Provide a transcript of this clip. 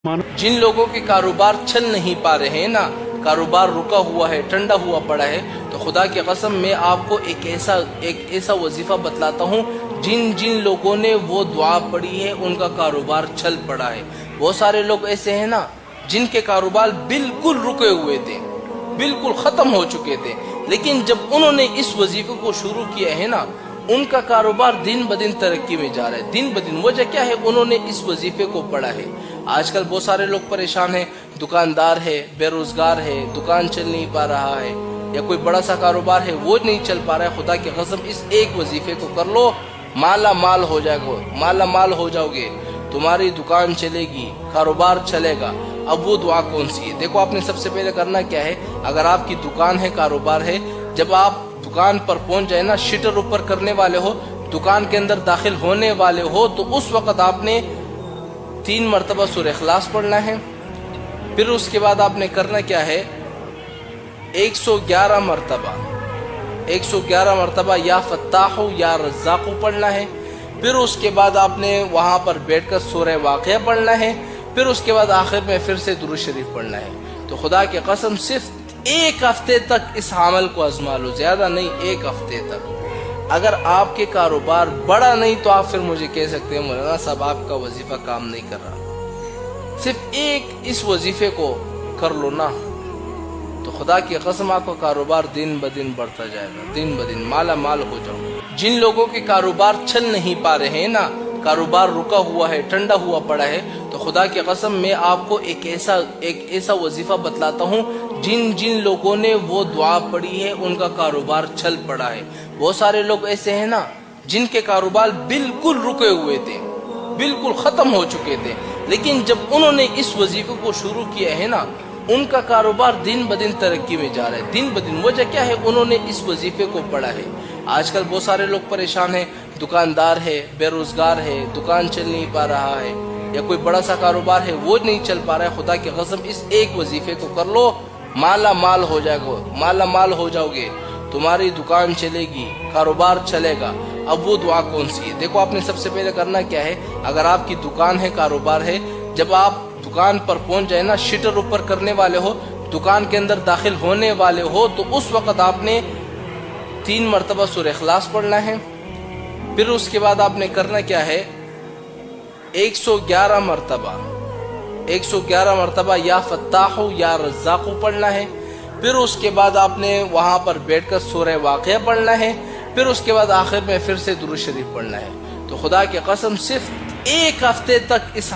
जिन लोगों के कारोबार चल नहीं पा रहे हैं ना, कारोबार रुका हुआ है, ठंडा हुआ पड़ा है, तो खुदा की कसम मैं आपको एक ऐसा वजीफा बतलाता हूँ जिन जिन लोगों ने वो दुआ पढ़ी है उनका कारोबार चल पड़ा है। बहुत सारे लोग ऐसे हैं ना जिनके कारोबार बिल्कुल रुके हुए थे, बिल्कुल ख़त्म हो चुके थे, लेकिन जब उन्होंने इस वजीफे को शुरू किया है ना, उनका कारोबार दिन ब दिन तरक्की में जा रहा है, दिन ब दिन। वजह क्या है? उन्होंने इस वजीफे को पढ़ा है। आजकल बहुत सारे लोग परेशान हैं, दुकानदार है, बेरोजगार है, दुकान चल नहीं पा रहा है, या कोई बड़ा सा कारोबार है वो नहीं चल पा रहा है। खुदा की कसम इस एक वजीफे को कर लो, माला माल हो जाएगा, माला माल हो जाओगे, तुम्हारी दुकान चलेगी, कारोबार चलेगा। अब वो दुआ कौन सी है? देखो, आपने सबसे पहले करना क्या है, अगर आपकी दुकान है, कारोबार है, जब आप दुकान पर पहुंच जाए ना, शटर ऊपर करने वाले हो, दुकान के अंदर दाखिल होने वाले हो, तो उस वक्त आपने 3 मरतबा सूरह इखलास पढ़ना है। फिर उसके बाद आपने करना क्या है, 111 मरतबा या फत्ताहु या रज़्ज़ाक़ु पढ़ना है। फिर उसके बाद आपने वहां पर बैठकर सूरह वाक़िया पढ़ना है। फिर उसके बाद आखिर में फिर से दुरूद शरीफ पढ़ना है। तो खुदा की कसम सिर्फ 1 हफ्ते तक इस अमल को आजमा लो, ज्यादा नहीं, 1 हफ्ते तक। अगर आपके कारोबार बड़ा नहीं तो आप फिर मुझे कह सकते हैं मौलाना साहब आपका वजीफा काम नहीं कर रहा। सिर्फ एक इस वजीफे को कर लो ना, तो खुदा की कसम आपका कारोबार दिन ब दिन बढ़ता जाएगा, दिन ब दिन माला माल हो जाओगे। जिन लोगों के कारोबार चल नहीं पा रहे हैं ना, कारोबार रुका हुआ है, ठंडा हुआ पड़ा है, तो खुदा की कसम मैं आपको एक ऐसा वजीफा बतलाता हूँ जिन जिन लोगों ने वो दुआ पढ़ी है उनका कारोबार चल पड़ा है। बहुत सारे लोग ऐसे हैं ना जिनके कारोबार बिल्कुल रुके हुए थे, बिल्कुल ख़त्म हो चुके थे, लेकिन जब उन्होंने इस वजीफे को शुरू किया है ना, उनका कारोबार दिन ब दिन तरक्की में जा रहा है, दिन ब दिन। वजह क्या है? उन्होंने इस वजीफे को पढ़ा है। आजकल बहुत सारे लोग परेशान हैं, दुकानदार है, बेरोजगार है, दुकान चल नहीं पा रहा है, या कोई बड़ा सा कारोबार है वो नहीं चल पा रहा है। खुदा की कसम इस एक वजीफे को कर लो, माला माल हो जाएगा, माला माल हो जाओगे, तुम्हारी दुकान चलेगी, कारोबार चलेगा। अब वो दुआ कौन सी है? देखो, आपने सबसे पहले करना क्या है, अगर आपकी दुकान है, कारोबार है, जब आप दुकान पर पहुंच जाए ना, शटर ऊपर करने वाले हो, दुकान के अंदर दाखिल होने वाले हो, तो उस वक्त आपने 3 मरतबा सूरह इखलास पढ़ना है। फिर उसके बाद आपने करना क्या है, 111 मरतबा या फत्ताहु या रज़्ज़ाक़ु पढ़ना है। फिर उसके बाद आपने वहां पर बैठकर सूरह वाक़िया पढ़ना है। फिर उसके बाद आखिर में फिर से दुरूद शरीफ पढ़ना है। तो खुदा की कसम सिर्फ 1 हफ्ते तक इस